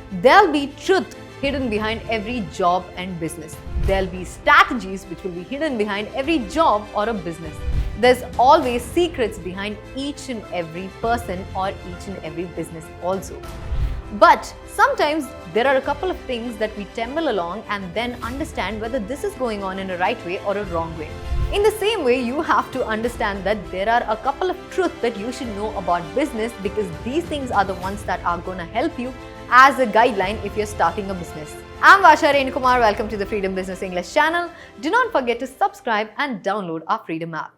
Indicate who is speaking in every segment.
Speaker 1: There'll be truth hidden behind every job and business. There'll be strategies which will be hidden behind every job or a business. There's always secrets behind each and every person or each and every business also. But sometimes there are a couple of things that we tumble along and then understand whether this is going on in a right way or a wrong way. In the same way, you have to understand that there are a couple of truths that you should know about business, because these things are the ones that are going to help you as a guideline if you're starting a business. I'm Vasha Renukumar. Welcome to the Freedom Business English channel. Do not forget to subscribe and download our Freedom app.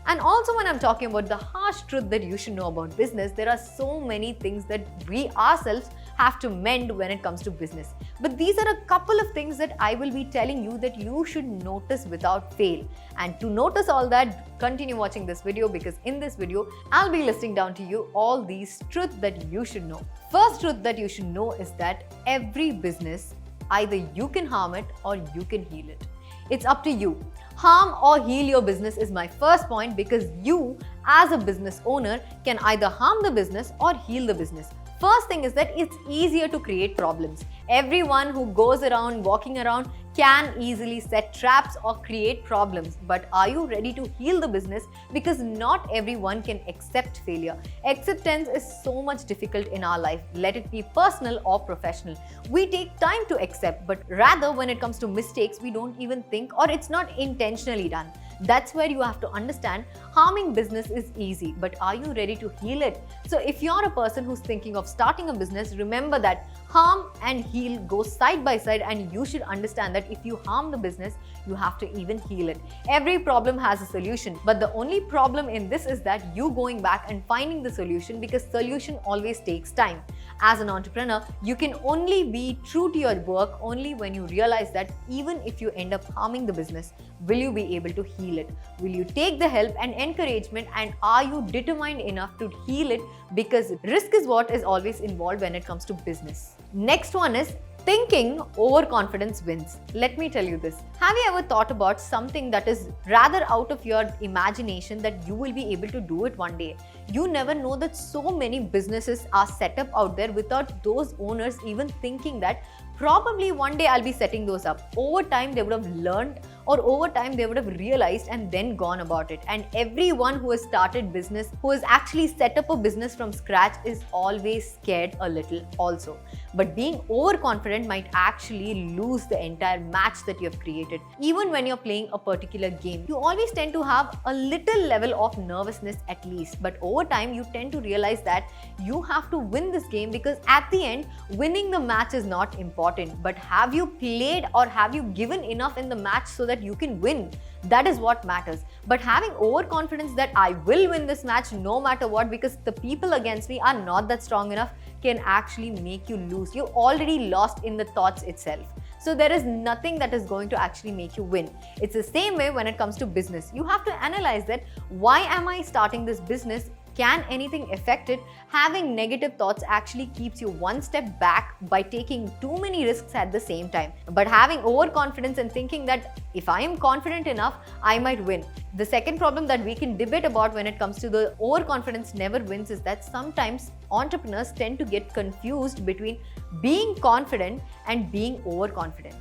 Speaker 1: And also, when I'm talking about the harsh truth that you should know about business, there are so many things that we ourselves have to mend when it comes to business. But these are a couple of things that I will be telling you that you should notice without fail. And to notice all that, continue watching this video, because in this video, I'll be listing down to you all these truths that you should know. First truth that you should know is that every business, either you can harm it or you can heal it. It's up to you. Harm or heal your business is my first point, because you as a business owner can either harm the business or heal the business. First thing is that it's easier to create problems. Everyone who goes around walking around can easily set traps or create problems. But are you ready to heal the business? Because not everyone can accept failure. Acceptance is so much difficult in our life, let it be personal or professional. We take time to accept, but rather when it comes to mistakes, we don't even think, or it's not intentionally done. That's where you have to understand harming business is easy, but are you ready to heal it? So if you're a person who's thinking of starting a business, remember that harm and heal go side by side, and you should understand that if you harm the business, you have to even heal it. Every problem has a solution, but the only problem in this is that you going back and finding the solution, because solution always takes time. As an entrepreneur, you can only be true to your work only when you realize that even if you end up harming the business, will you be able to heal it? Will you take the help and encouragement, and are you determined enough to heal it? Because risk is what is always involved when it comes to business. Next one is thinking overconfidence wins. Let me tell you this. Have you ever thought about something that is rather out of your imagination that you will be able to do it one day? You never know that so many businesses are set up out there without those owners even thinking that probably one day I'll be setting those up. Over time, they would have learned, or over time they would have realized and then gone about it. And everyone who has started business, who has actually set up a business from scratch, is always scared a little also. But being overconfident might actually lose the entire match that you have created. Even when you're playing a particular game, you always tend to have a little level of nervousness at least. But over time, you tend to realize that you have to win this game, because at the end, winning the match is not important. But have you played, or have you given enough in the match so that you can win? That is what matters. But having overconfidence that I will win this match no matter what, because the people against me are not that strong enough, can actually make you lose. You already lost in the thoughts itself. So there is nothing that is going to actually make you win. It's the same way when it comes to business. You have to analyze that, why am I starting this business? Can anything affect it? Having negative thoughts actually keeps you one step back by taking too many risks at the same time. But having overconfidence and thinking that if I am confident enough, I might win. The second problem that we can debate about when it comes to the overconfidence never wins is that sometimes entrepreneurs tend to get confused between being confident and being overconfident.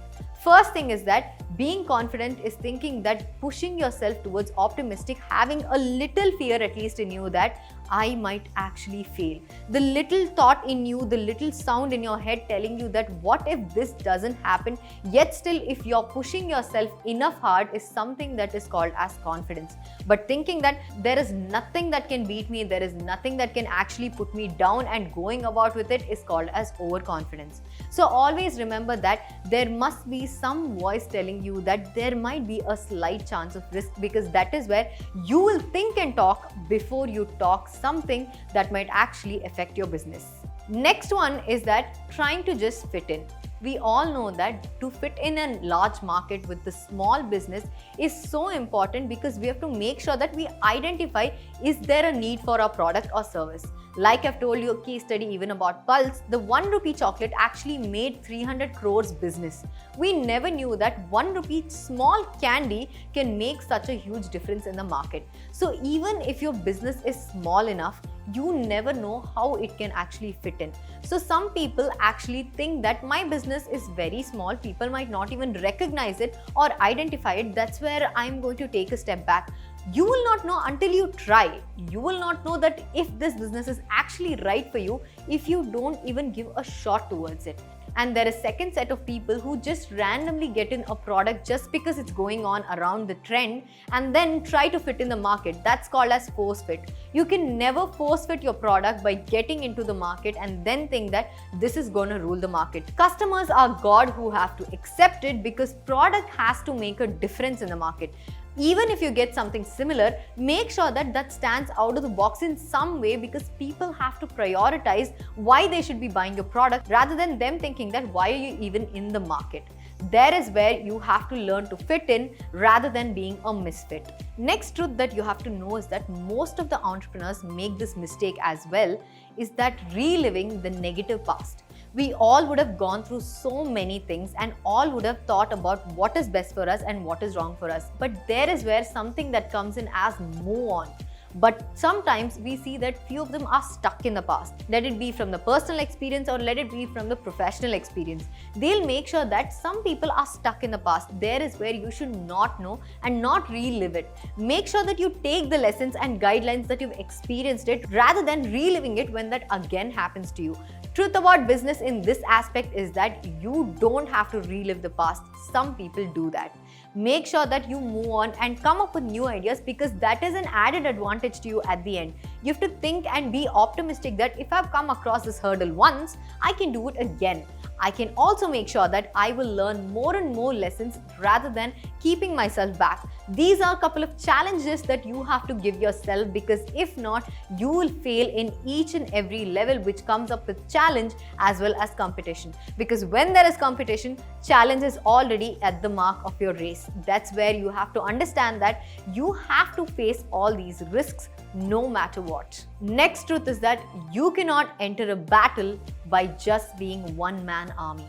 Speaker 1: First thing is that being confident is thinking that pushing yourself towards optimistic, having a little fear at least in you that I might actually fail. The little thought in you, the little sound in your head telling you that what if this doesn't happen, yet still if you're pushing yourself enough hard, is something that is called as confidence. But thinking that there is nothing that can beat me, there is nothing that can actually put me down, and going about with it is called as overconfidence. So always remember that there must be some voice telling you that there might be a slight chance of risk, because that is where you will think and talk before you talk something that might actually affect your business. Next one is that trying to just fit in. We all know that to fit in a large market with the small business is so important, because we have to make sure that we identify, is there a need for our product or service? Like I've told you a case study even about Pulse, the 1 rupee chocolate actually made 300 crores business. We never knew that 1 rupee small candy can make such a huge difference in the market. So even if your business is small enough, you never know how it can actually fit in. So some people actually think that my business is very small, people might not even recognize it or identify it. That's where I'm going to take a step back. You will not know until you try. You will not know that if this business is actually right for you if you don't even give a shot towards it. And there is second set of people who just randomly get in a product just because it's going on around the trend and then try to fit in the market. That's called as force fit. You can never force fit your product by getting into the market and then think that this is going to rule the market. Customers are God who have to accept it because product has to make a difference in the market. Even if you get something similar, make sure that that stands out of the box in some way because people have to prioritize why they should be buying your product rather than them thinking that why are you even in the market. There is where you have to learn to fit in rather than being a misfit. Next truth that you have to know is that most of the entrepreneurs make this mistake as well, is that reliving the negative past. We all would have gone through so many things and all would have thought about what is best for us and what is wrong for us. But there is where something that comes in as move on. But sometimes we see that few of them are stuck in the past. Let it be from the personal experience or let it be from the professional experience. They'll make sure that some people are stuck in the past. There is where you should not know and not relive it. Make sure that you take the lessons and guidelines that you've experienced it rather than reliving it when that again happens to you. Truth about business in this aspect is that you don't have to relive the past. Some people do that. Make sure that you move on and come up with new ideas because that is an added advantage to you at the end. You have to think and be optimistic that if I've come across this hurdle once, I can do it again. I can also make sure that I will learn more and more lessons rather than keeping myself back. These are a couple of challenges that you have to give yourself because if not, you will fail in each and every level which comes up with challenge as well as competition. Because when there is competition, challenge is already at the mark of your race. That's where you have to understand that you have to face all these risks no matter what. Next truth is that you cannot enter a battle by just being one-man army.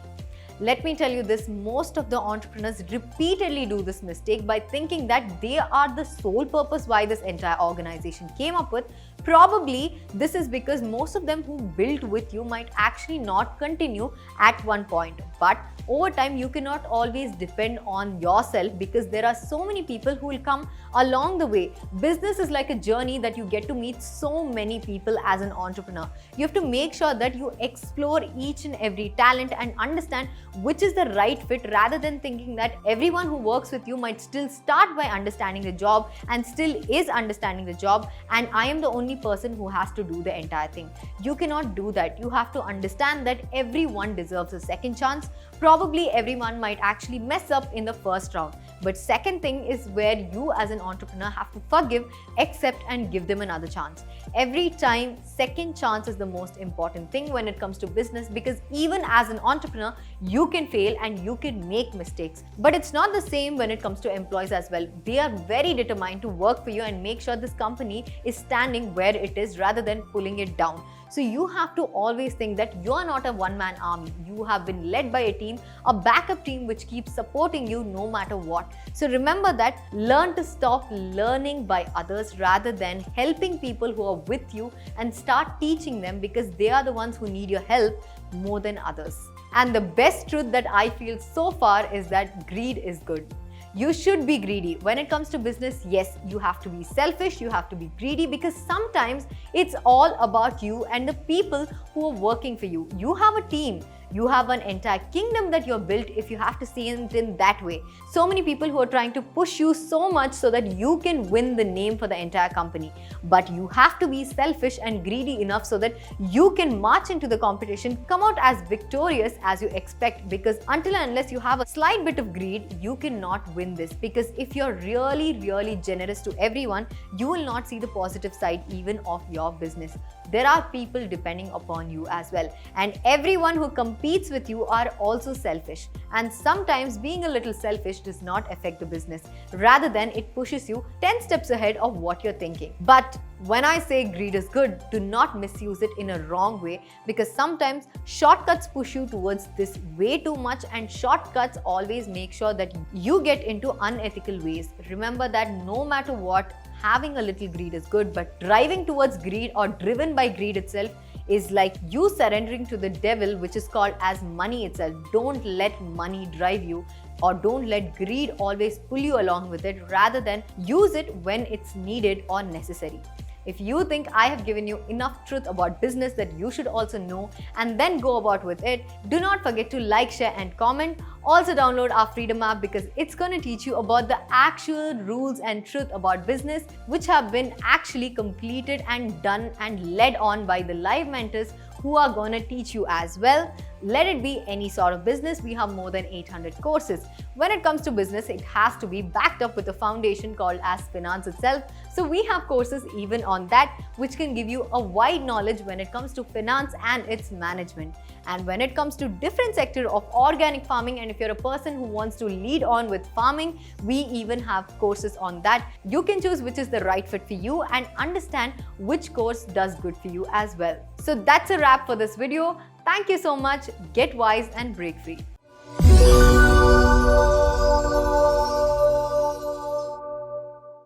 Speaker 1: Let me tell you this, most of the entrepreneurs repeatedly do this mistake by thinking that they are the sole purpose why this entire organization came up with. Probably this is because most of them who built with you might actually not continue at one point. But over time, you cannot always depend on yourself because there are so many people who will come along the way. Business is like a journey that you get to meet so many people as an entrepreneur. You have to make sure that you explore each and every talent and understand which is the right fit rather than thinking that everyone who works with you might still start by understanding the job and still is understanding the job and I am the only person who has to do the entire thing. You cannot do that. You have to understand that everyone deserves a second chance. Probably everyone might actually mess up in the first round. But second thing is where you as an entrepreneur have to forgive, accept and give them another chance. Every time, second chance is the most important thing when it comes to business because even as an entrepreneur, you can fail and you can make mistakes. But it's not the same when it comes to employees as well. They are very determined to work for you and make sure this company is standing where it is rather than pulling it down. So you have to always think that you are not a one-man army. You have been led by a team, a backup team which keeps supporting you no matter what. So remember that, learn to stop learning by others rather than helping people who are with you and start teaching them because they are the ones who need your help more than others. And the best truth that I feel so far is that greed is good. You should be greedy. When it comes to business, yes, you have to be selfish, you have to be greedy because sometimes it's all about you and the people who are working for you. You have a team. You have an entire kingdom that you're built if you have to see it in that way. So many people who are trying to push you so much so that you can win the name for the entire company. But you have to be selfish and greedy enough so that you can march into the competition, come out as victorious as you expect because until and unless you have a slight bit of greed, you cannot win this because if you're really generous to everyone, you will not see the positive side even of your business. There are people depending upon you as well and everyone who competes with you are also selfish. And sometimes being a little selfish does not affect the business. Rather than it pushes you 10 steps ahead of what you're thinking. But when I say greed is good, do not misuse it in a wrong way, because sometimes shortcuts push you towards this way too much, and shortcuts always make sure that you get into unethical ways. Remember that no matter what, having a little greed is good, but driving towards greed or driven by greed itself is like you surrendering to the devil, which is called as money itself. Don't let money drive you, or don't let greed always pull you along with it. Rather than use it when it's needed or necessary. If you think I have given you enough truth about business that you should also know and then go about with it, do not forget to like, share and comment. Also download our Freedom app, because it's going to teach you about the actual rules and truth about business, which have been actually completed and done and led on by the live mentors who are going to teach you as well. Let it be any sort of business. We have more than 800 courses. When it comes to business, it has to be backed up with a foundation called as finance itself. So we have courses even on that, which can give you a wide knowledge when it comes to finance and its management. And when it comes to different sector of organic farming, and if you're a person who wants to lead on with farming, we even have courses on that. You can choose which is the right fit for you and understand which course does good for you as well. So that's a wrap for this video. Thank you so much. Get wise and break free.